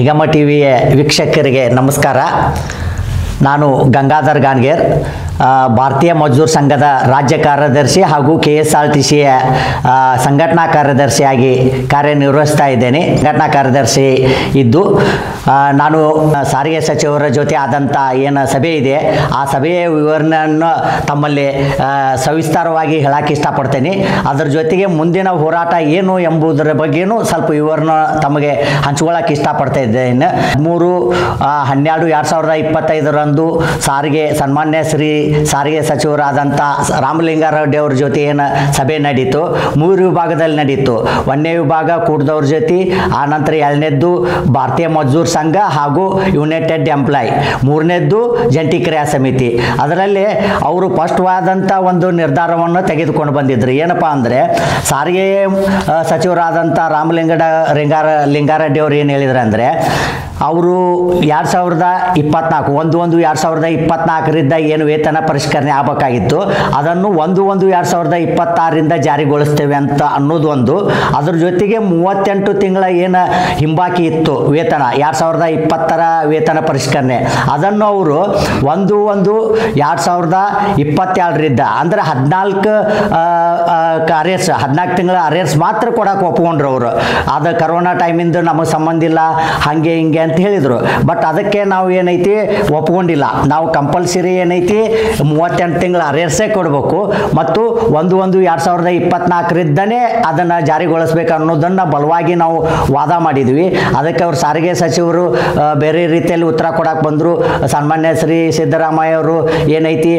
ನಿಗಮ ಟಿವಿಯ ವೀಕ್ಷಕರಿಗೆ ನಮಸ್ಕಾರ. ನಾನು ಗಂಗಾಧರ್ ಗಾನ್ಗೇರ್, ಭಾರತೀಯ ಮಜ್ದೂರ್ ಸಂಘದ ರಾಜ್ಯ ಕಾರ್ಯದರ್ಶಿ ಹಾಗೂ KSRTCಯ ಸಂಘಟನಾ ಕಾರ್ಯದರ್ಶಿಯಾಗಿ ಕಾರ್ಯನಿರ್ವಹಿಸ್ತಾ ಇದ್ದೇನೆ. ಸಂಘಟನಾ ಕಾರ್ಯದರ್ಶಿ ಇದ್ದು ನಾನು ಸಾರಿಗೆ ಸಚಿವರ ಜೊತೆ ಆದಂಥ ಏನು ಸಭೆ ಇದೆ ಆ ಸಭೆಯ ವಿವರಣೆಯನ್ನು ತಮ್ಮಲ್ಲಿ ಸವಿಸ್ತಾರವಾಗಿ ಹೇಳಕ್ಕೆ ಇಷ್ಟಪಡ್ತೇನೆ. ಅದರ ಜೊತೆಗೆ ಮುಂದಿನ ಹೋರಾಟ ಏನು ಎಂಬುದರ ಬಗ್ಗೆಯೂ ಸ್ವಲ್ಪ ವಿವರಣೆ ತಮಗೆ ಹಂಚ್ಕೊಳ್ಳೋಕೆ ಇಷ್ಟಪಡ್ತಾ ಇದ್ದೇನೆ. 13/12/2025 ಸಾರಿಗೆ ಸನ್ಮಾನ್ಯ ಶ್ರೀ ಸಾರಿಗೆ ಸಚಿವರಾದಂಥ ರಾಮಲಿಂಗಾರೆಡ್ಡಿ ಅವ್ರ ಜೊತೆ ಏನು ಸಭೆ ನಡೀತು, 3 ವಿಭಾಗದಲ್ಲಿ ನಡೀತು. 1ನೇ ವಿಭಾಗ ಕೂಟದವ್ರ ಜೊತೆ, ಆನಂತರ 2ನೇದ್ದು ಭಾರತೀಯ ಮಜ್ದೂರ್ ಸಂಘ ಹಾಗೂ ಯುನೈಟೆಡ್ ಎಂಪ್ಲಾಯ್, 3ನೇದ್ದು ಜಂಟಿ ಕ್ರಿಯಾ ಸಮಿತಿ. ಅದರಲ್ಲಿ ಅವರು ಸ್ಪಷ್ಟವಾದಂಥ ಒಂದು ನಿರ್ಧಾರವನ್ನು ತೆಗೆದುಕೊಂಡು ಬಂದಿದ್ರು. ಏನಪ್ಪ ಅಂದರೆ ಸಾರಿಗೆ ಸಚಿವರಾದಂಥ ಲಿಂಗಾರೆಡ್ಡಿ ಅವರು ಏನು ಹೇಳಿದ್ರು ಅಂದರೆ, ಅವರು 2024 1/1/2024 ಏನು ವೇತನ ಪರಿಷ್ಕರಣೆ ಆಗಬೇಕಾಗಿತ್ತು ಅದನ್ನು 1/1/2026 ಜಾರಿಗೊಳಿಸ್ತೇವೆ ಅಂತ ಅನ್ನೋದು ಒಂದು. ಅದ್ರ ಜೊತೆಗೆ 38 ತಿಂಗಳ ಏನು ಹಿಂಬಾಕಿ ಇತ್ತು ವೇತನ 2020 ವೇತನ ಪರಿಷ್ಕರಣೆ, ಅದನ್ನು ಅವರು 1/1/2022 ಅಂದರೆ 14 ಅರೇರ್ಸ್ 14 ತಿಂಗಳ ಅರೇರ್ಸ್ ಮಾತ್ರ ಕೊಡಕ್ಕೆ ಒಪ್ಕೊಂಡ್ರು ಅವರು. ಅದು ಕರೋನಾ ಟೈಮಿಂದ ನಮಗೆ ಸಂಬಂಧ ಇಲ್ಲ ಹಾಗೆ ಹಿಂಗೆ ಅಂತ ಹೇಳಿದರು. ಬಟ್ ಅದಕ್ಕೆ ನಾವು ಏನೈತಿ ಒಪ್ಕೊಂಡಿಲ್ಲ. ನಾವು ಕಂಪಲ್ಸರಿ ಏನೈತಿ 38 ತಿಂಗಳ ಅರೇರ್ಸೇ ಕೊಡಬೇಕು ಮತ್ತು 1/1/2024 ಅದನ್ನು ಜಾರಿಗೊಳಿಸ್ಬೇಕು ಅನ್ನೋದನ್ನು ಬಲವಾಗಿ ನಾವು ವಾದ ಮಾಡಿದ್ವಿ. ಅದಕ್ಕೆ ಅವರು ಸಾರಿಗೆ ಸಚಿವರು ಬೇರೆ ರೀತಿಯಲ್ಲಿ ಉತ್ತರ ಕೊಡಕ್ಕೆ ಬಂದರು. ಸನ್ಮಾನ್ಯ ಶ್ರೀ ಸಿದ್ದರಾಮಯ್ಯ ಅವರು ಏನೈತಿ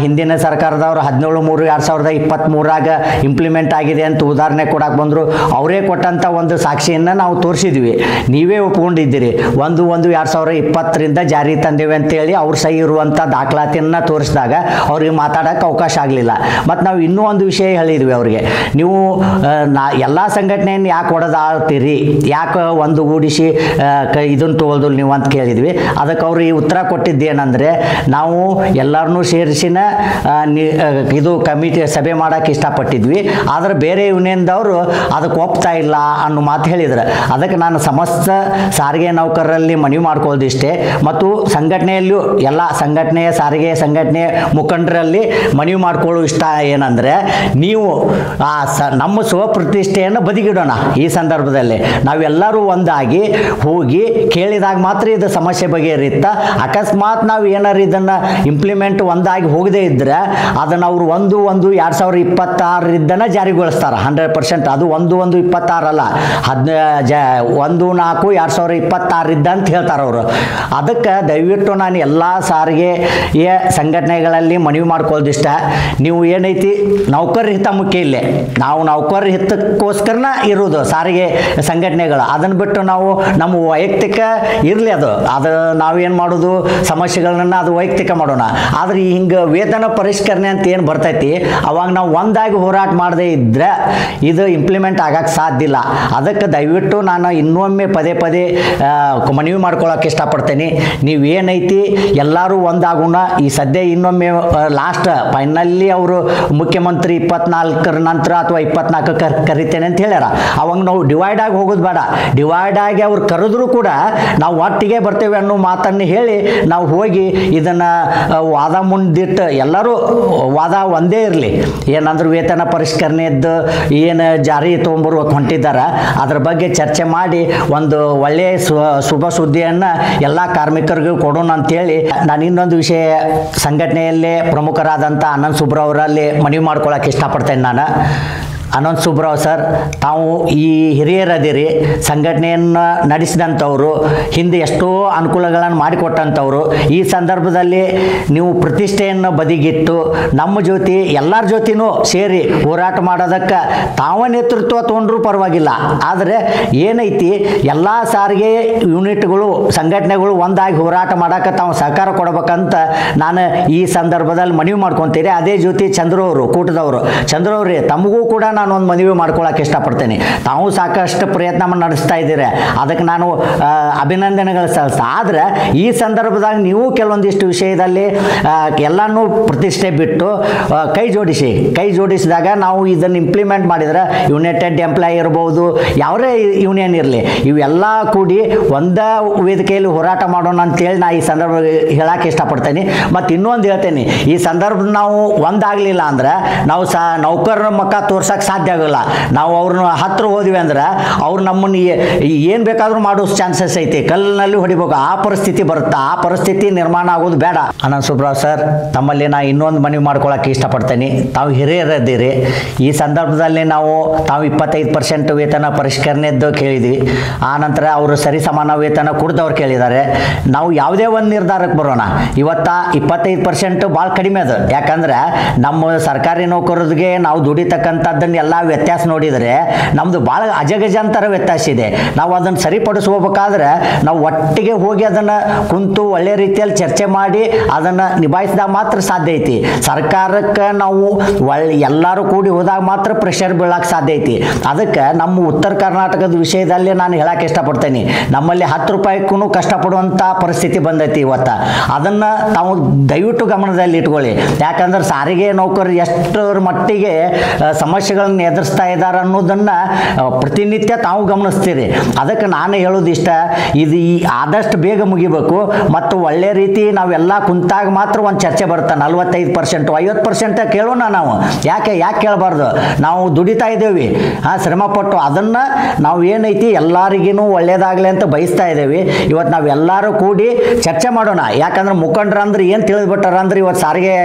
ಹಿಂದಿನ ಸರ್ಕಾರದವರು 17/3/2023 ಇಂಪ್ಲಿಮೆಂಟ್ ಆಗಿದೆ ಅಂತ ಉದಾಹರಣೆ ಕೊಡಕ್ಕೆ ಬಂದರು. ಅವರೇ ಕೊಟ್ಟಂಥ ಒಂದು ಸಾಕ್ಷಿಯನ್ನು ನಾವು ತೋರಿಸಿದ್ವಿ. ನೀವೇ ಒಪ್ಕೊಂಡಿದ್ದೀರಿ 1/1/2020 ಜಾರಿ ತಂದೇವೆ ಅಂತೇಳಿ ಅವ್ರ ಸಹಿ ಇರುವಂಥ ದಾಖಲಾತಿಯನ್ನು ತೋರಿಸಿದಾಗ ಅವ್ರಿಗೆ ಮಾತಾಡೋಕ್ಕೆ ಅವಕಾಶ ಆಗಲಿಲ್ಲ. ಮತ್ತು ನಾವು ಇನ್ನೂ ಒಂದು ವಿಷಯ ಹೇಳಿದ್ವಿ ಅವ್ರಿಗೆ, ನೀವು ಎಲ್ಲ ಸಂಘಟನೆಯನ್ನು ಯಾಕೆ ಹೊಡೆದಾಳ್ತೀರಿ, ಯಾಕೆ ಒಂದು ಗೂಡಿಸಿ ಇದನ್ನು ತೊಗೊಳ್ದು ನೀವು ಅಂತ ಕೇಳಿದ್ವಿ. ಅದಕ್ಕೆ ಅವರು ಈ ಉತ್ತರ ಕೊಟ್ಟಿದ್ದೇನೆಂದರೆ, ನಾವು ಎಲ್ಲರನ್ನೂ ಸೇರಿಸಿನ ಇದು ಕಮಿಟಿ ಸಭೆ ಮಾಡೋಕ್ಕೆ ಇಷ್ಟಪಟ್ಟಿದ್ವಿ, ಆದರೆ ಬೇರೆ ಯೂನಿಯನ್ದವರು ಅದಕ್ಕೆ ಒಪ್ತಾ ಇಲ್ಲ ಅನ್ನೋ ಮಾತು ಹೇಳಿದ್ರು. ಅದಕ್ಕೆ ನಾನು ಸಮಸ್ತ ಸಾರಿಗೆ ನೌಕರರಲ್ಲಿ ಮನವಿ ಮಾಡ್ಕೊಳ್ಳೋದಿಷ್ಟೇ ಮತ್ತು ಸಂಘಟನೆಯಲ್ಲೂ ಎಲ್ಲ ಸಾರಿಗೆ ಸಂಘಟನೆ ಮುಖಂಡರಲ್ಲಿ ಮನವಿ ಮಾಡ್ಕೊಳ್ಳೋ ಇಷ್ಟ ಏನಂದರೆ, ನೀವು ನಮ್ಮ ಸ್ವಪ್ರತಿಷ್ಠೆಯನ್ನು ಬದಿಗಿಡೋಣ. ಈ ಸಂದರ್ಭದಲ್ಲಿ ನಾವೆಲ್ಲರೂ ಒಂದಾಗಿ ಹೋಗಿ ಕೇಳಿದಾಗ ಮಾತ್ರ ಇದು ಸಮಸ್ಯೆ ಬಗೆಹರಿಯುತ್ತಾ. ಅಕಸ್ಮಾತ್ ನಾವು ಏನಾರು ಇದನ್ನು ಇಂಪ್ಲಿಮೆಂಟ್ ಒಂದಾಗಿ ಹೋಗದೇ ಇದ್ದರೆ ಅದನ್ನು ಅವರು 1/1/2026 ಜಾರಿಗೊಳಿಸ್ತಾರೆ 100%. ಅದು 1/1/26 ಅಲ್ಲ, 1/4/2026 ಅಂತ ಹೇಳ್ತಾರೆ ಅವರು. ಅದಕ್ಕೆ ದಯವಿಟ್ಟು ನಾನು ಎಲ್ಲ ಸಾರಿಗೆಯ ಸಂಘಟನೆಗಳಲ್ಲಿ ಮನವಿ ಮಾಡ್ಕೊಳ್ಳೋದಿಷ್ಟ, ನೀವು ಏನೈತಿ ನೌಕರ ಹಿತ ಮುಖ್ಯ ಇಲ್ಲೇ. ನಾವು ನೌಕರ ಹಿತಕ್ಕೋಸ್ಕರನ ಇರೋದು ಸಾರಿಗೆ ಸಂಘಟನೆಗಳು. ಅದನ್ನು ಬಿಟ್ಟು ನಾವು ನಮ್ಮ ವೈಯಕ್ತಿಕ ಇರಲಿ, ಅದು ನಾವೇನು ಮಾಡೋದು ಸಮಸ್ಯೆಗಳನ್ನ ಅದು ವೈಯಕ್ತಿಕ ಮಾಡೋಣ. ಆದರೆ ಹಿಂಗೆ ವೇತನ ಪರಿಷ್ಕರಣೆ ಅಂತ ಏನು ಬರ್ತೈತಿ ಅವಾಗ ನಾವು ಒಂದಾಗಿ ಹೋರಾಟ ಮಾಡದೇ ಇದ್ದರೆ ಇದು ಇಂಪ್ಲಿಮೆಂಟ್ ಆಗಕ್ಕೆ ಸಾಧ್ಯ ಇಲ್ಲ. ಅದಕ್ಕೆ ದಯವಿಟ್ಟು ನಾನು ಇನ್ನೊಮ್ಮೆ ಪದೇ ಮನವಿ ಮಾಡ್ಕೊಳ್ಳೋಕೆ ಇಷ್ಟಪಡ್ತೇನೆ. ನೀವೇನೈತಿ ಎಲ್ಲರೂ ಒಂದಾಗೋಣ. ಈ ಸದ್ಯ ಇನ್ನೊಮ್ಮೆ ಲಾಸ್ಟ್ ಫೈನಲ್ಲಿ ಅವರು ಮುಖ್ಯಮಂತ್ರಿ 24 ನಂತರ ಅಥವಾ 24 ಕರಿತೇನೆ ಅಂತ ಹೇಳ್ಯಾರ. ಅವಾಗ ನಾವು ಡಿವೈಡ್ ಆಗಿ ಹೋಗೋದು ಬೇಡ. ಡಿವೈಡ್ ಆಗಿ ಅವ್ರು ಕರೆದ್ರೂ ಕೂಡ ನಾವು ಒಟ್ಟಿಗೆ ಬರ್ತೇವೆ ಅನ್ನೋ ಮಾತನ್ನು ಹೇಳಿ ನಾವು ಹೋಗಿ ಇದನ್ನು ವಾದ ಮುಂದಿಟ್ಟು ಎಲ್ಲರೂ ವಾದ ಒಂದೇ ಇರಲಿ. ಏನಂದ್ರೆ ವೇತನ ಪರಿಷ್ಕರಣೆದ್ದು ಏನು ಜಾರಿ ತೊಗೊಂಬರುವಾಗ ಹೊಂಟಿದ್ದಾರೆ ಅದ್ರ ಬಗ್ಗೆ ಚರ್ಚೆ ಮಾಡಿ ಒಂದು ಒಳ್ಳೆಯ ಶುಭ ಸುದ್ದಿಯನ್ನು ಎಲ್ಲ ಕಾರ್ಮಿಕರಿಗೂ ಕೊಡೋಣ ಅಂತೇಳಿ ನಾನು ಇನ್ನೊಂದು ವಿಷಯ ಸಂಘಟನೆಯಲ್ಲೇ ಪ್ರಮುಖರಾದಂಥ ಅನಂತ್ ಸುಬ್ರಾವ್ ಅವರಲ್ಲಿ ಮನವಿ ಮಾಡ್ಕೊಳ್ಳೋಕೆ ಇಷ್ಟಪಡ್ತೇನೆ. ನಾನು ಅನಂತ್ ಸುಬ್ರಾವ್ ಸರ್, ತಾವು ಈ ಹಿರಿಯರದಿರಿ, ಸಂಘಟನೆಯನ್ನು ನಡೆಸಿದಂಥವರು, ಹಿಂದೆ ಎಷ್ಟೋ ಅನುಕೂಲಗಳನ್ನು ಮಾಡಿಕೊಟ್ಟಂಥವ್ರು. ಈ ಸಂದರ್ಭದಲ್ಲಿ ನೀವು ಪ್ರತಿಷ್ಠೆಯನ್ನು ಬದಿಗಿಟ್ಟು ನಮ್ಮ ಜೊತೆ ಎಲ್ಲರ ಜೊತೆನೂ ಸೇರಿ ಹೋರಾಟ ಮಾಡೋದಕ್ಕೆ ತಾವ ನೇತೃತ್ವ ತೊಗೊಂಡ್ರೂ ಪರವಾಗಿಲ್ಲ. ಆದರೆ ಏನೈತಿ ಎಲ್ಲ ಸಾರಿಗೆ ಯೂನಿಟ್ಗಳು ಸಂಘಟನೆಗಳು ಒಂದಾಗಿ ಹೋರಾಟ ಮಾಡೋಕ್ಕೆ ತಾವು ಸಹಕಾರ ಕೊಡಬೇಕಂತ ನಾನು ಈ ಸಂದರ್ಭದಲ್ಲಿ ಮನವಿ ಮಾಡ್ಕೊತೀರಿ. ಅದೇ ಜೊತೆ ಚಂದ್ರವರು ಕೂಟದವರು, ಚಂದ್ರವ್ರಿ ತಮಗೂ ಕೂಡ ನಾನು ಒಂದು ಮದುವೆ ಮಾಡ್ಕೊಳ್ಳೋಕೆ ಇಷ್ಟಪಡ್ತೇನೆ. ತಾವು ಸಾಕಷ್ಟು ಪ್ರಯತ್ನ ನಡೆಸ್ತಾ ಇದ್ದೀರಿ, ಅದಕ್ಕೆ ನಾನು ಅಭಿನಂದನೆಗಳು ಸಲ್ಲಿಸ್ತಾ. ಆದರೆ ಈ ಸಂದರ್ಭದಾಗ ನೀವು ಕೆಲವೊಂದಿಷ್ಟು ವಿಷಯದಲ್ಲಿ ಎಲ್ಲನೂ ಪ್ರತಿಷ್ಠೆ ಬಿಟ್ಟು ಕೈ ಜೋಡಿಸಿದಾಗ ನಾವು ಇದನ್ನು ಇಂಪ್ಲಿಮೆಂಟ್ ಮಾಡಿದ್ರೆ ಯುನೈಟೆಡ್ ಎಂಪ್ಲಾಯ್ ಇರ್ಬೋದು, ಯಾವುದೇ ಯೂನಿಯನ್ ಇರಲಿ, ಇವೆಲ್ಲ ಕೂಡಿ ಒಂದೇ ವೇದಿಕೆಯಲ್ಲಿ ಹೋರಾಟ ಮಾಡೋಣ ಅಂತೇಳಿ ನಾ ಈ ಸಂದರ್ಭ ಹೇಳಕ್ಕೆ ಇಷ್ಟಪಡ್ತೇನೆ. ಮತ್ತು ಇನ್ನೊಂದು ಹೇಳ್ತೇನೆ, ಈ ಸಂದರ್ಭ ನಾವು ಒಂದಾಗಲಿಲ್ಲ ಅಂದ್ರೆ ನಾವು ನೌಕರರ ಮುಖ ತೋರ್ಸಕ್ಕೆ ಸಾಧ್ಯ ಆಗೋಲ್ಲ. ನಾವು ಅವ್ರನ್ನ ಹತ್ರ ಹೋದ್ವಿ ಅಂದ್ರೆ ಅವ್ರು ನಮ್ಮನ್ನು ಏನು ಬೇಕಾದರೂ ಮಾಡೋ ಚಾನ್ಸಸ್ ಐತಿ, ಕಲ್ಲಿನಲ್ಲಿ ಹೊಡಿಬೇಕು, ಆ ಪರಿಸ್ಥಿತಿ ಬರುತ್ತೆ. ಆ ಪರಿಸ್ಥಿತಿ ನಿರ್ಮಾಣ ಆಗೋದು ಬೇಡ. ಅನಂತ ಸುಬ್ರಾವ್ ಸರ್, ತಮ್ಮಲ್ಲಿ ನಾ ಇನ್ನೊಂದು ಮನವಿ ಮಾಡ್ಕೊಳ್ಳೋಕೆ ಇಷ್ಟಪಡ್ತೇನೆ. ತಾವು ಹಿರಿಯರಿದ್ದೀರಿ, ಈ ಸಂದರ್ಭದಲ್ಲಿ ತಾವು 25% ವೇತನ ಪರಿಷ್ಕರಣೆದ್ದು ಕೇಳಿದ್ವಿ. ಆ ನಂತರ ಅವರು ಸರಿ ಸಮಾನ ವೇತನ ಕೊಡ್ದವ್ರು ಕೇಳಿದ್ದಾರೆ. ನಾವು ಯಾವುದೇ ಒಂದು ನಿರ್ಧಾರಕ್ಕೆ ಬರೋಣ, ಇವತ್ತ 25% ಭಾಳ ಕಡಿಮೆ ಅದು. ಯಾಕಂದ್ರೆ ನಮ್ಮ ಸರ್ಕಾರಿ ನೌಕರರಿಗೆ ನಾವು ದುಡಿತಕ್ಕಂಥದ್ದನ್ನೆಲ್ಲ ವ್ಯತ್ಯಾಸ ನೋಡಿದರೆ ನಮ್ಮದು ಭಾಳ ಅಜಗಜಾಂತರ ವ್ಯತ್ಯಾಸ ಇದೆ. ನಾವು ಅದನ್ನು ಸರಿಪಡಿಸ್ಕೋಬೇಕಾದ್ರೆ ನಾವು ಒಟ್ಟಿಗೆ ಹೋಗಿ ಅದನ್ನು ಕುಂತು ಒಳ್ಳೆ ರೀತಿಯಲ್ಲಿ ಚರ್ಚೆ ಮಾಡಿ ಅದನ್ನು ನಿಭಾಯಿಸಿದಾಗ ಮಾತ್ರ ಸಾಧ್ಯ ಐತಿ. ಸರ್ಕಾರಕ್ಕೆ ನಾವು ಎಲ್ಲರೂ ಕೂಡಿ ಹೋದಾಗ ಮಾತ್ರ ಪ್ರೆಷರ್ ಬೀಳಕ್ಕೆ ಸಾಧ್ಯ ಐತಿ. ಅದಕ್ಕೆ ನಮ್ಮ ಉತ್ತರ ಕರ್ನಾಟಕದ ವಿಷಯದಲ್ಲಿ ನಾನು ಹೇಳಕ್ಕೆ ಇಷ್ಟಪಡ್ತೇನೆ, ನಮ್ಮಲ್ಲಿ 10 ರೂಪಾಯಿಗೂ ಕಷ್ಟಪಡುವಂಥ ಪರಿಸ್ಥಿತಿ ಬಂದೈತಿ ಇವತ್ತು. ಅದನ್ನು ತಾವು ದಯವಿಟ್ಟು ಗಮನದಲ್ಲಿ ಇಟ್ಕೊಳ್ಳಿ. ಯಾಕಂದ್ರೆ ಸಾರಿಗೆ ನೌಕರರು ಎಷ್ಟರ ಮಟ್ಟಿಗೆ ಸಮಸ್ಯೆಗಳನ್ನು ಎದುರಿಸ್ತಾ ಇದ್ದಾರೆ ಅನ್ನೋದನ್ನು ಪ್ರತಿನಿತ್ಯ ತಾವು ಗಮನಿಸ್ತೀರಿ. ಅದಕ್ಕೆ ನಾನು ಹೇಳೋದು ಇಷ್ಟ, ಇದು ಆದಷ್ಟು ಬೇಗ ಮುಗಿಬೇಕು ಮತ್ತು ಒಳ್ಳೆ ರೀತಿ ನಾವೆಲ್ಲ ಕುಂತಾಗ ಮಾತ್ರ ಒಂದು ಚರ್ಚೆ ಬರುತ್ತೆ. 45% 50% ಕೇಳೋಣ ನಾವು. ಯಾಕೆ ಕೇಳಬಾರ್ದು? ನಾವು ದುಡಿತಾ ಇದ್ದೇವೆ, ಶ್ರಮಪಟ್ಟು ಅದನ್ನು ನಾವು ಏನೈತಿ ಎಲ್ಲರಿಗೂ ಒಳ್ಳೇದಾಗಲಿ ಅಂತ ಬಯಸ್ತಾ ಇದ್ದೇವೆ. ಇವತ್ತು ನಾವೆಲ್ಲರೂ ಕೂಡಿ ಚರ್ಚೆ ಮಾಡೋಣ. ಯಾಕಂದ್ರೆ ಮುಖಂಡರು ಅಂದ್ರೆ ಏನು ತಿಳಿದ್ಬಿಟ್ಟಾರ ಅಂದ್ರೆ ಇವತ್ತು ಸಾರಿಗೆ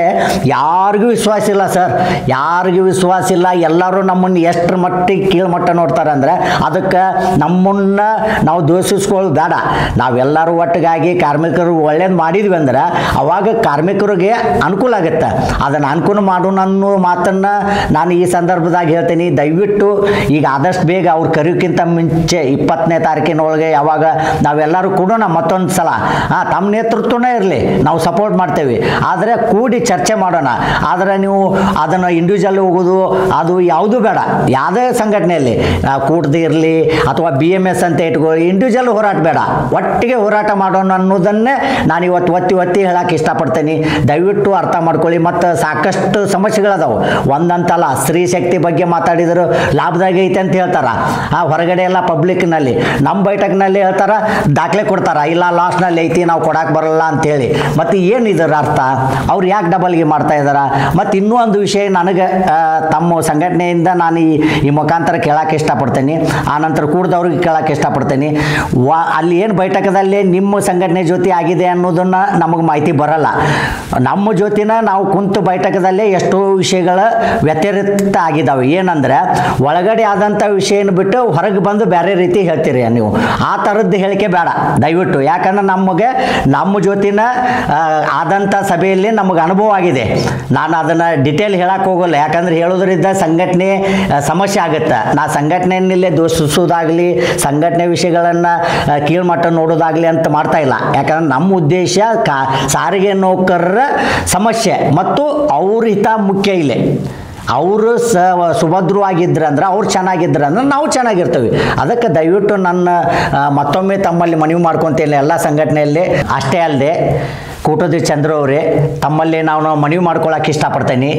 ಯಾರಿಗೂ ವಿಶ್ವಾಸ ಇಲ್ಲ ಸರ್, ಯಾರಿಗೂ ವಿಶ್ವಾಸ ಇಲ್ಲ. ಎಲ್ಲರೂ ನಮ್ಮನ್ನು ಎಷ್ಟರ ಮಟ್ಟಿಗೆ ಕೀಳ್ಮಟ್ಟ ನೋಡ್ತಾರೆ ಅಂದರೆ ಅದಕ್ಕೆ ನಮ್ಮನ್ನು ನಾವು ದೋಷಿಸ್ಕೊಳ್ಳೋದು ಬೇಡ. ನಾವೆಲ್ಲರೂ ಒಟ್ಟಿಗಾಗಿ ಕಾರ್ಮಿಕರು ಒಳ್ಳೇದು ಮಾಡಿದ್ವಿ ಅಂದ್ರೆ ಅವಾಗ ಕಾರ್ಮಿಕರಿಗೆ ಅನುಕೂಲ ಆಗುತ್ತೆ. ಅದನ್ನು ಅನುಕೂಲ ಮಾಡೋಣ ಅನ್ನೋ ಮಾತನ್ನು ನಾನು ಈ ಸಂದರ್ಭದಾಗ ಹೇಳ್ತೀನಿ. ದಯವಿಟ್ಟು ಈಗ ಆದಷ್ಟು ಬೇಗ ಅವ್ರು ಕರೆಯೋಕ್ಕಿಂತ ಮುಂಚೆ 20ನೇ ತಾರೀಕಿನೊಳಗೆ ಯಾವಾಗ ನಾವೆಲ್ಲರೂ ಕೊಡೋಣ ಮತ್ತೊಂದು ಸಲ. ತಮ್ಮ ನೇತೃತ್ವನೇ ಇರಲಿ, ನಾವು ಸಪೋರ್ಟ್ ಮಾಡ್ತೇವೆ. ಆದರೆ ಕೂಡಿ ಚರ್ಚೆ ಮಾಡೋಣ. ಆದರೆ ನೀವು ಅದನ್ನು ಇಂಡಿವಿಜುವಲ್ ಹೋಗೋದು ಅದು ಯಾವುದೂ ಬೇಡ. ಯಾವುದೇ ಸಂಘಟನೆಯಲ್ಲಿ ಕೂಡದೇ ಇರಲಿ ಅಥವಾ BMS ಅಂತ ಇಟ್ಕೊಳ್ಳಿ, ಇಂಡಿವಿಜುವಲ್ ಹೋರಾಟ ಬೇಡ, ಒಟ್ಟಿಗೆ ಹೋರಾಟ ಮಾಡೋಣ ಅನ್ನೋದನ್ನೇ ನಾನು ಇವತ್ತು ಒತ್ತಿ ಹೇಳಕ್ಕೆ ಇಷ್ಟಪಡ್ತೇನೆ. ದಯವಿಟ್ಟು ಅರ್ಥ ಮಾಡ್ಕೊಳ್ಳಿ. ಮತ್ತು ಸಾಕಷ್ಟು ಸಮಸ್ಯೆಗಳದಾವು, ಒಂದಂತಲ್ಲ. ಸ್ತ್ರೀ ಶಕ್ತಿ ಬಗ್ಗೆ ಮಾತಾಡಿದರು ಲಾಭದಾಗಿ ಐತೆ ಅಂತ ಹೇಳ್ತಾರ, ಹೊರಗಡೆ ಎಲ್ಲ ಪಬ್ಲಿಕ್ನಲ್ಲಿ. ನಮ್ಮ ಬೈಠಕ್ನಲ್ಲಿ ಹೇಳ್ತಾರ, ದಾಖಲೆ ಕೊಡ್ತಾರ, ಇಲ್ಲ ಲಾಸ್ಟ್ನಲ್ಲಿ ಐತಿ ನಾವು ಕೊಡಕ್ಕೆ ಬರಲ್ಲ ಅಂತೇಳಿ. ಮತ್ತು ಏನು ಇದರ ಅರ್ಥ? ಅವ್ರು ಯಾಕೆ ಡಬಲ್ಗೆ ಮಾಡ್ತಾ ಇದ್ದಾರ? ಮತ್ತು ಇನ್ನೂ ಒಂದು ವಿಷಯ ನನಗೆ ತಮ್ಮ ಸಂಘಟನೆಯಿಂದ ನಾನು ಈ ಮುಖಾಂತರ ಕೇಳಕ್ಕೆ ಇಷ್ಟಪಡ್ತೇನೆ, ಆನಂತರ ಕೂಡ್ದವ್ರಿಗೆ ಕೇಳಕ್ಕೆ ಇಷ್ಟಪಡ್ತೇನೆ. ಅಲ್ಲಿ ಏನು ಬೈಠಕದಲ್ಲಿ ನಿಮ್ಮ ಸಂಘಟನೆ ಜೊತೆ ಆಗಿದೆ ಅನ್ನೋದನ್ನು ನಮಗೆ ಮಾಹಿತಿ ಬರಲ್ಲ. ನಮ್ಮ ಜೊತೆನ ನಾವು ಕುಂತು ಬೈಠಕದಲ್ಲೇ ಎಷ್ಟೋ ವಿಷಯಗಳ ವ್ಯತಿರಿಕ್ತ ಆಗಿದ್ದಾವೆ. ಏನಂದ್ರೆ ಒಳಗಡೆ ಆದಂಥ ವಿಷಯನ ಬಿಟ್ಟು ಹೊರಗೆ ಬಂದು ಬೇರೆ ರೀತಿ ಹೇಳ್ತೀರಿ ನೀವು. ಆ ಥರದ್ದು ಹೇಳಿಕೆ ಬೇಡ ದಯವಿಟ್ಟು. ಯಾಕಂದ್ರೆ ನಮ್ಮ ಜೊತೆನ ಆದಂಥ ಸಭೆಯಲ್ಲಿ ನಮಗೆ ಅನುಭವ ಆಗಿದೆ. ನಾನು ಅದನ್ನು ಡಿಟೇಲ್ ಹೇಳಕ್ಕೆ ಹೋಗಲ್ಲ, ಯಾಕಂದ್ರೆ ಹೇಳೋದ್ರಿಂದ ಸಂಘಟನೆ ಸಮಸ್ಯೆ ಆಗುತ್ತೆ. ನಾ ಸಂಘಟನೆಯಲ್ಲೇ ದೋಷಿಸೋದಾಗಲಿ ಸಂಘಟನೆ ವಿಷಯಗಳನ್ನು ಕೀಳ್ಮಟ್ಟ ನೋಡೋದಾಗಲಿ ಅಂತ ಮಾಡ್ತಾ ಇಲ್ಲ. ಯಾಕಂದ್ರೆ ನಮ್ಮ ಉದ್ದೇಶ ಸಾರಿಗೆ ನೌಕರರ ಸಮಸ್ಯೆ ಮತ್ತು ಅವ್ರ ಹಿತ ಮುಖ್ಯ ಇಲ್ಲಿ. ಅವರು ಸುಭದ್ರವಾಗಿದ್ರು ಅಂದ್ರೆ ಅವ್ರು ಚೆನ್ನಾಗಿದ್ರು ಅಂದ್ರೆ ನಾವು ಚೆನ್ನಾಗಿರ್ತೀವಿ. ಅದಕ್ಕೆ ದಯವಿಟ್ಟು ನನ್ನ ಮತ್ತೊಮ್ಮೆ ತಮ್ಮಲ್ಲಿ ಮನವಿ ಮಾಡ್ಕೊತೇನೆ ಎಲ್ಲ ಸಂಘಟನೆಯಲ್ಲಿ. ಅಷ್ಟೇ ಅಲ್ಲದೆ ಕೂಟೋದಿ ಚಂದ್ರ ಅವರೇ, ತಮ್ಮಲ್ಲಿ ನಾವು ಮನವಿ ಮಾಡ್ಕೊಳ್ಳೋಕೆ ಇಷ್ಟಪಡ್ತೇನೆ.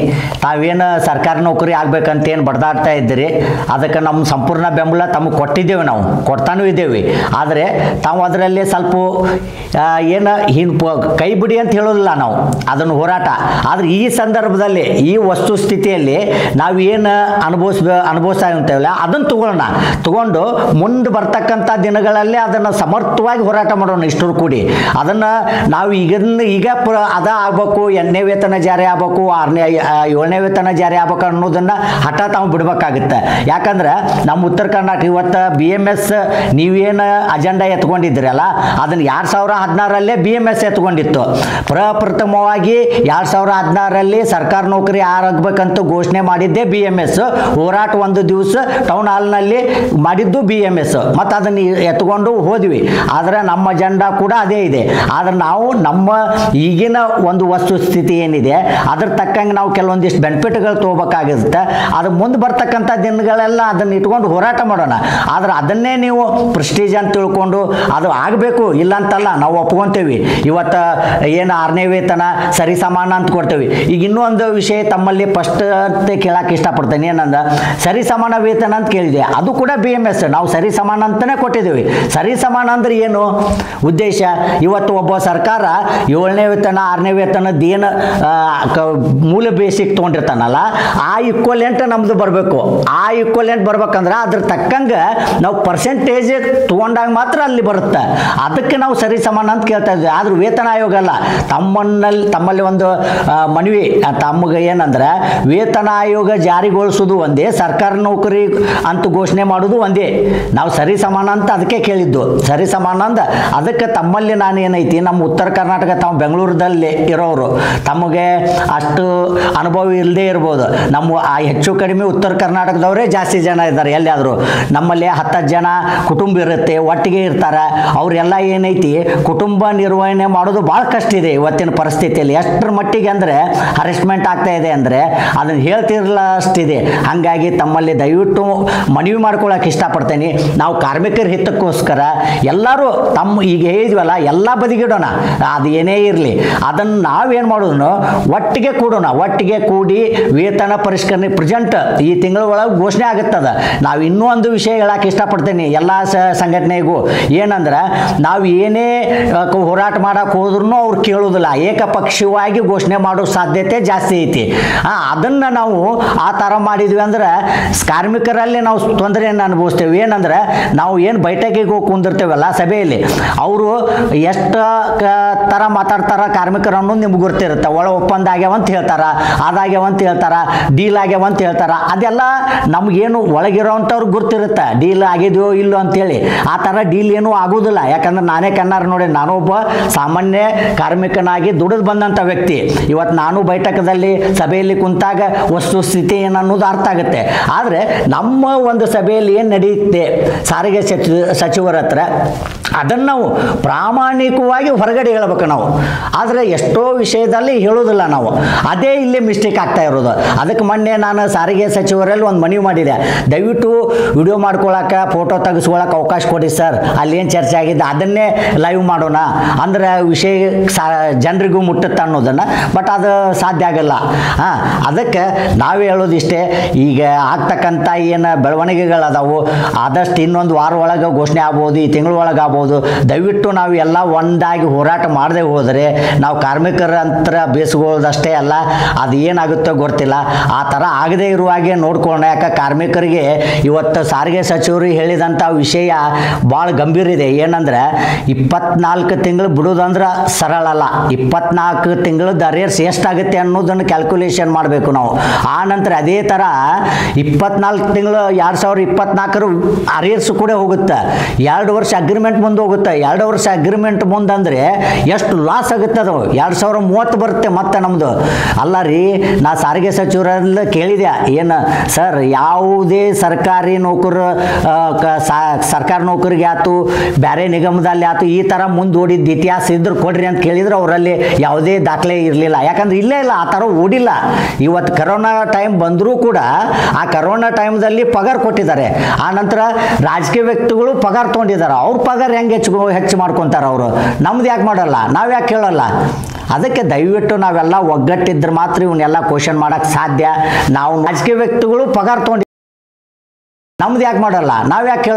ತಾವೇನು ಸರ್ಕಾರಿ ನೌಕರಿ ಆಗ್ಬೇಕಂತೇನು ಬಡ್ದಾಡ್ತಾ ಇದ್ದೀರಿ, ಅದಕ್ಕೆ ನಮ್ಮ ಸಂಪೂರ್ಣ ಬೆಂಬಲ ತಮಗೆ ಕೊಟ್ಟಿದ್ದೇವೆ, ನಾವು ಕೊಡ್ತಾನೂ ಇದ್ದೇವೆ. ಆದರೆ ತಾವು ಅದರಲ್ಲಿ ಸ್ವಲ್ಪ ಕೈ ಬಿಡಿ ಅಂತ ಹೇಳೋದಿಲ್ಲ ನಾವು, ಅದನ್ನು ಹೋರಾಟ. ಆದರೆ ಈ ಸಂದರ್ಭದಲ್ಲಿ ಈ ವಸ್ತುಸ್ಥಿತಿಯಲ್ಲಿ ನಾವು ಏನು ಅನುಭವಿಸ್ತಾ ಇರ್ತೇವಲ್ಲ ಅದನ್ನು ತಗೊಂಡು ಮುಂದೆ ಬರ್ತಕ್ಕಂಥ ದಿನಗಳಲ್ಲಿ ಅದನ್ನು ಸಮರ್ಥವಾಗಿ ಹೋರಾಟ ಮಾಡೋಣ ಇಷ್ಟರು ಕೂಡಿ. ಅದನ್ನು ನಾವು ಈಗ ಆಗಬೇಕು, 8ನೇ ವೇತನ ಜಾರಿ ಆಗಬೇಕು, 7ನೇ ವೇತನ ಜಾರಿ ಆಗಬೇಕು ಅನ್ನೋದನ್ನು ಹಠ ತಾವು ಬಿಡಬೇಕಾಗುತ್ತೆ. ಯಾಕಂದ್ರೆ ನಮ್ಮ ಉತ್ತರ ಕರ್ನಾಟಕ ಇವತ್ತು BMS ನೀವೇನು ಅಜೆಂಡಾ ಎತ್ಕೊಂಡಿದ್ದೀರಲ್ಲ ಅದನ್ನು 2016ರಲ್ಲೇ BMS ಎತ್ಕೊಂಡಿತ್ತು. ಪ್ರಪ್ರಥಮವಾಗಿ 2016ರಲ್ಲಿ ಸರ್ಕಾರ ನೌಕರಿ ಆಗಬೇಕಂತ ಘೋಷಣೆ ಮಾಡಿದ್ದೇ BMS. ಹೋರಾಟ ಒಂದು ದಿವಸ ಟೌನ್ ಹಾಲ್ನಲ್ಲಿ ಮಾಡಿದ್ದು BMS. ಮತ್ತು ಅದನ್ನು ಎತ್ಕೊಂಡು ಹೋದ್ವಿ. ಆದರೆ ನಮ್ಮ ಅಜೆಂಡಾ ಕೂಡ ಅದೇ ಇದೆ. ಆದರೆ ನಾವು ನಮ್ಮ ಈಗಿನ ಒಂದು ವಸ್ತುಸ್ಥಿತಿ ಏನಿದೆ ಅದ್ರ ತಕ್ಕಂಗೆ ನಾವು ಕೆಲವೊಂದಿಷ್ಟು ಬೆನಿಫಿಟ್ಗಳು ತೊಗೋಬೇಕಾಗಿರುತ್ತೆ. ಅದು ಮುಂದೆ ಬರ್ತಕ್ಕಂಥ ದಿನಗಳೆಲ್ಲ ಅದನ್ನು ಇಟ್ಕೊಂಡು ಹೋರಾಟ ಮಾಡೋಣ. ಆದ್ರೆ ಅದನ್ನೇ ನೀವು ಪ್ರೆಸ್ಟೀಜ್ ಅಂತ ತಿಳ್ಕೊಂಡು ಅದು ಆಗಬೇಕು ಇಲ್ಲ ಅಂತಲ್ಲ, ನಾವು ಒಪ್ಕೊಂತೇವೆ. ಇವತ್ತು ಏನು 6ನೇ ವೇತನ ಸರಿ ಸಮಾನ ಅಂತ ಕೊಡ್ತೇವೆ. ಈಗ ಇನ್ನೊಂದು ವಿಷಯ ತಮ್ಮಲ್ಲಿ ಫಸ್ಟ್ ಕೇಳಕ್ಕೆ ಇಷ್ಟಪಡ್ತೇನೆ. ಏನಂದ್ರೆ ಸರಿ ಸಮಾನ ವೇತನ ಅಂತ ಕೇಳಿದೆ, ಅದು ಕೂಡ BMS ನಾವು ಸರಿ ಸಮಾನ ಅಂತಲೇ ಕೊಟ್ಟಿದ್ದೀವಿ. ಸರಿ ಸಮಾನ ಅಂದ್ರೆ ಏನು ಉದ್ದೇಶ? ಇವತ್ತು ಒಬ್ಬ ಸರ್ಕಾರ 7ನೇ ವೇತನ 6ನೇ ವೇತನದ ಏನು ಮೂಲ ಬೇಸಿಕ್ ತೊಗೊಂಡಿರ್ತಾನಲ್ಲ, ಆ ಈಕ್ವಲೆಂಟ್ ನಮ್ದು ಬರಬೇಕು. ಆ ಈಕ್ವಲೆಂಟ್ ಬರ್ಬೇಕಂದ್ರೆ ಅದ್ರ ತಕ್ಕಂಗೆ ನಾವು ಪರ್ಸೆಂಟೇಜ್ ತೊಗೊಂಡಾಗ ಮಾತ್ರ ಅಲ್ಲಿ ಬರುತ್ತೆ. ಅದಕ್ಕೆ ನಾವು ಸರಿ ಸಮಾನ ಅಂತ ಕೇಳ್ತಾ ಇದ್ವಿ. ಆದ್ರೆ ವೇತನ ಆಯೋಗ ಅಲ್ಲ. ತಮ್ಮಲ್ಲಿ ಒಂದು ಮನವಿ ತಮಗೆ ಏನಂದ್ರೆ, ವೇತನ ಆಯೋಗ ಜಾರಿಗೊಳಿಸೋದು ಒಂದೇ, ಸರ್ಕಾರಿ ನೌಕರಿ ಅಂತ ಘೋಷಣೆ ಮಾಡೋದು ಒಂದೇ. ನಾವು ಸರಿ ಸಮಾನ ಅಂತ ಅದಕ್ಕೆ ಕೇಳಿದ್ದು. ಸರಿ ಸಮಾನ ಅಂದ ಅದಕ್ಕೆ ತಮ್ಮಲ್ಲಿ ನಾನು ಏನೈತಿ, ನಮ್ಮ ಉತ್ತರ ಕರ್ನಾಟಕ ತಾವು ಬೆಂಗಳೂರದಲ್ಲಿ ಇರೋರು, ತಮಗೆ ಅಷ್ಟು ಅನುಭವ ಇಲ್ಲದೆ ಇರ್ಬೋದು. ನಮ್ಮ ಹೆಚ್ಚು ಕಡಿಮೆ ಉತ್ತರ ಕರ್ನಾಟಕದವರೇ ಜಾಸ್ತಿ ಜನ ಇದ್ದಾರೆ. ಎಲ್ಲಿಯಾದರೂ ನಮ್ಮಲ್ಲಿ 10 ಜನ ಕುಟುಂಬ ಇರುತ್ತೆ, ಒಟ್ಟಿಗೆ ಇರ್ತಾರೆ. ಅವರೆಲ್ಲ ಏನೈತಿ ಕುಟುಂಬ ನಿರ್ವಹಣೆ ಮಾಡೋದು ಭಾಳ ಕಷ್ಟ ಇದೆ ಇವತ್ತಿನ ಪರಿಸ್ಥಿತಿಯಲ್ಲಿ. ಎಷ್ಟರ ಮಟ್ಟಿಗೆ ಅಂದರೆ ಹರೆಸ್ಮೆಂಟ್ ಆಗ್ತಾ ಇದೆ ಅಂದರೆ ಅದನ್ನು ಹೇಳ್ತಿರಲ್ಲ ಅಷ್ಟಿದೆ. ಹಾಗಾಗಿ ತಮ್ಮಲ್ಲಿ ದಯವಿಟ್ಟು ಮನವಿ ಮಾಡ್ಕೊಳ್ಳೋಕೆ ಇಷ್ಟಪಡ್ತೇನೆ. ನಾವು ಕಾರ್ಮಿಕರ ಹಿತಕ್ಕೋಸ್ಕರ ಎಲ್ಲರೂ ಈಗ ಹೇಳಿದ್ವಲ್ಲ, ಎಲ್ಲ ಬದಿಗಿಡೋಣ. ಅದು ಏನೇ ಇರಲಿ, ಅದನ್ನು ನಾವೇನು ಮಾಡೋದು, ಒಟ್ಟಿಗೆ ಕೂಡೋಣ. ಒಟ್ಟಿಗೆ ಕೂಡಿ ವೇತನ ಪರಿಷ್ಕರಣೆ ಪ್ರೆಸೆಂಟ್ ಈ ತಿಂಗಳ ಒಳಗೆ ಘೋಷಣೆ ಆಗುತ್ತದೆ. ನಾವು ಇನ್ನೂ ಒಂದು ವಿಷಯ ಹೇಳಕ್ಕೆ ಇಷ್ಟಪಡ್ತೇನೆ ಎಲ್ಲ ಸಂಘಟನೆಗೂ. ಏನಂದ್ರೆ ನಾವು ಏನೇ ಹೋರಾಟ ಮಾಡಕ್ಕೆ ಹೋದ್ರೂ ಅವ್ರು ಕೇಳೋದಿಲ್ಲ. ಏಕಪಕ್ಷೀಯವಾಗಿ ಘೋಷಣೆ ಮಾಡೋ ಸಾಧ್ಯತೆ ಜಾಸ್ತಿ ಐತಿ. ಅದನ್ನು ನಾವು ಆ ಥರ ಮಾಡಿದ್ವಿ ಅಂದ್ರೆ ಕಾರ್ಮಿಕರಲ್ಲಿ ನಾವು ತೊಂದರೆಯನ್ನು ಅನುಭವಿಸ್ತೇವೆ. ಏನಂದ್ರೆ ನಾವು ಏನು ಬೈಠಕಿಗೆ ಹೋಗಿ ಕುಂದಿರ್ತೇವಲ್ಲ ಸಭೆಯಲ್ಲಿ, ಅವರು ಎಷ್ಟು ಥರ ಮಾತಾಡ್ತಾರ ಕಾರ್ಮಿಕರನ್ನು ನಿಮ್ಗೆ ಗೊತ್ತಿರುತ್ತೆ. ಒಳ ಒಪ್ಪಂದ ಆಗ್ಯಾವಂತ ಹೇಳ್ತಾರ, ಅದಾಗ್ಯಾವಂತ ಹೇಳ್ತಾರ, ಡೀಲ್ ಆಗ್ಯಾವಂತ ಹೇಳ್ತಾರ. ಅದೆಲ್ಲ ನಮಗೇನು ಒಳಗಿರೋವಂಥವ್ರಿಗೆ ಗೊತ್ತಿರುತ್ತೆ ಡೀಲ್ ಆಗಿದೆಯೋ ಇಲ್ಲೋ ಅಂತೇಳಿ. ಆ ಥರ ಡೀಲ್ ಏನೂ ಆಗೋದಿಲ್ಲ. ಯಾಕಂದ್ರೆ ನಾನೇ ಕಣ್ಣಾರ ನೋಡಿ, ನಾನು ಒಬ್ಬ ಸಾಮಾನ್ಯ ಕಾರ್ಮಿಕನಾಗಿ ದುಡಿದು ಬಂದಂಥ ವ್ಯಕ್ತಿ. ಇವತ್ತು ನಾನು ಬೈಠಕದಲ್ಲಿ ಸಭೆಯಲ್ಲಿ ಕುಂತಾಗ ವಸ್ತುಸ್ಥಿತಿ ಏನು ಅನ್ನೋದು ಅರ್ಥ ಆಗುತ್ತೆ. ಆದರೆ ನಮ್ಮ ಒಂದು ಸಭೆಯಲ್ಲಿ ಏನು ನಡೆಯುತ್ತೆ ಸಾರಿಗೆ ಸಚಿವರ ಹತ್ರ, ಅದನ್ನು ನಾವು ಪ್ರಾಮಾಣಿಕವಾಗಿ ಹೊರಗಡೆ ಹೇಳಬೇಕು ನಾವು. ಆದರೆ ಎಷ್ಟೋ ವಿಷಯದಲ್ಲಿ ಹೇಳೋದಿಲ್ಲ ನಾವು. ಅದೇ ಇಲ್ಲಿ ಮಿಸ್ಟೇಕ್ ಆಗ್ತಾ ಇರೋದು. ಅದಕ್ಕೆ ಮೊನ್ನೆ ನಾನು ಸಾರಿಗೆ ಸಚಿವರಲ್ಲಿ ಒಂದು ಮನವಿ ಮಾಡಿದೆ, ದಯವಿಟ್ಟು ವಿಡಿಯೋ ಮಾಡ್ಕೊಳಕ್ಕೆ ಫೋಟೋ ತೆಗೆಸ್ಕೊಳಕ್ಕೆ ಅವಕಾಶ ಕೊಡಿ ಸರ್. ಅಲ್ಲೇನು ಚರ್ಚೆ ಆಗಿದ್ದೆ ಅದನ್ನೇ ಲೈವ್ ಮಾಡೋಣ ಅಂದ್ರೆ ವಿಷಯ ಜನರಿಗೂ ಮುಟ್ಟುತ್ತೆ ಅನ್ನೋದನ್ನು. ಬಟ್ ಅದು ಸಾಧ್ಯ ಆಗಲ್ಲ. ಅದಕ್ಕೆ ನಾವೇ ಹೇಳೋದಿಷ್ಟೇ, ಈಗ ಆಗ್ತಕ್ಕಂಥ ಏನು ಬೆಳವಣಿಗೆಗಳದಾವು ಆದಷ್ಟು ಇನ್ನೊಂದು ವಾರ ಒಳಗೆ ಘೋಷಣೆ ಆಗ್ಬೋದು, ಈ ತಿಂಗಳ ಒಳಗೆ ಆಗ್ಬೋದು. ದಯವಿಟ್ಟು ನಾವು ಎಲ್ಲ ಒಂದಾಗಿ ಹೋರಾಟ ಮಾಡದೆ ಹೋದರೆ ನಾವು ಕಾರ್ಮಿಕರ ಅಂತರ ಬೇಯಿಸ್ಕೊಳ್ಳೋದಷ್ಟೇ ಅಲ್ಲ, ಅದು ಏನಾಗುತ್ತೋ ಗೊತ್ತಿಲ್ಲ. ಆ ಥರ ಆಗದೇ ಇರುವಾಗೆ ನೋಡ್ಕೊಳ್ಳೋಣ. ಯಾಕೆ ಕಾರ್ಮಿಕರಿಗೆ ಇವತ್ತು ಸಾರಿಗೆ ಸಚಿವರು ಹೇಳಿದಂಥ ವಿಷಯ ಭಾಳ ಗಂಭೀರ ಇದೆ. ಏನಂದ್ರೆ 24 ತಿಂಗಳು ಬಿಡೋದಂದ್ರೆ ಸರಳ ಅಲ್ಲ. 24 ತಿಂಗಳದ್ದು ಅರಿಯರ್ಸ್ ಎಷ್ಟಾಗುತ್ತೆ ಅನ್ನೋದನ್ನು ಕ್ಯಾಲ್ಕುಲೇಷನ್ ಮಾಡಬೇಕು ನಾವು. ಆ ನಂತರ ಅದೇ ಥರ 24 ತಿಂಗಳು 2024 ಅರಿಯರ್ಸ್ ಕೂಡ ಹೋಗುತ್ತೆ. 2 ವರ್ಷ ಅಗ್ರಿಮೆಂಟ್ ಮುಂದೆ ಹೋಗುತ್ತೆ. 2 ವರ್ಷ ಅಗ್ರಿಮೆಂಟ್ ಮುಂದಂದರೆ ಎಷ್ಟು ಲಾಸ್ ಆಗುತ್ತೆ. ಅದು 2030 ಬರುತ್ತೆ ಮತ್ತೆ ನಮ್ಮದು. ಅಲ್ಲ ರೀ, ನಾ ಸಾರಿಗೆ ಸಚಿವರೆಲ್ಲ ಕೇಳಿದೆ, ಏನು ಸರ್ ಯಾವುದೇ ಸರ್ಕಾರಿ ನೌಕರು ಸರ್ಕಾರಿ ನೌಕರಿಗೆ ಆಯ್ತು ಬೇರೆ ನಿಗಮದಲ್ಲಿ ಆಯ್ತು ಈ ಥರ ಮುಂದೂಡಿದ್ದು ಇತಿಹಾಸ ಇದ್ರೆ ಕೊಡ್ರಿ ಅಂತ ಕೇಳಿದ್ರೆ ಅವರಲ್ಲಿ ಯಾವುದೇ ದಾಖಲೆ ಇರಲಿಲ್ಲ. ಯಾಕಂದ್ರೆ ಇಲ್ಲೇ ಇಲ್ಲ, ಆ ಥರ ಓಡಿಲ್ಲ. ಇವತ್ತು ಕರೋನಾ ಟೈಮ್ ಬಂದರೂ ಕೂಡ ಆ ಕರೋನಾ ಟೈಮ್ದಲ್ಲಿ ಪಗಾರ ಕೊಟ್ಟಿದ್ದಾರೆ. ಆ ನಂತರ ರಾಜಕೀಯ ವ್ಯಕ್ತಿಗಳು ಪಗಾರ ತೊಗೊಂಡಿದ್ದಾರೆ. ಅವ್ರ ಪಗಾರ ಹೆಂಗೆ ಹೆಚ್ಚು ಮಾಡ್ಕೊತಾರೆ ಅವರು, ನಮ್ದು ಯಾಕೆ ಮಾಡಲ್ಲ, ನಾವು ಯಾಕೆ ಹೇಳಲ್ಲ? ಅದಕ್ಕೆ ದಯವಿಟ್ಟು ನಾವೆಲ್ಲ ಒಗ್ಗಟ್ಟಿದ್ರೆ ಮಾತ್ರ ಇವನ್ನೆಲ್ಲ ಕ್ವಶನ್ ಮಾಡೋಕ್ಕೆ ಸಾಧ್ಯ. ನಾವು ರಾಜಕೀಯ ವ್ಯಕ್ತಿಗಳು ಪಗಾರ ತೊಗೊಂಡು ನಮ್ದು ಯಾಕೆ ಮಾಡಲ್ಲ, ನಾವು ಯಾಕೆ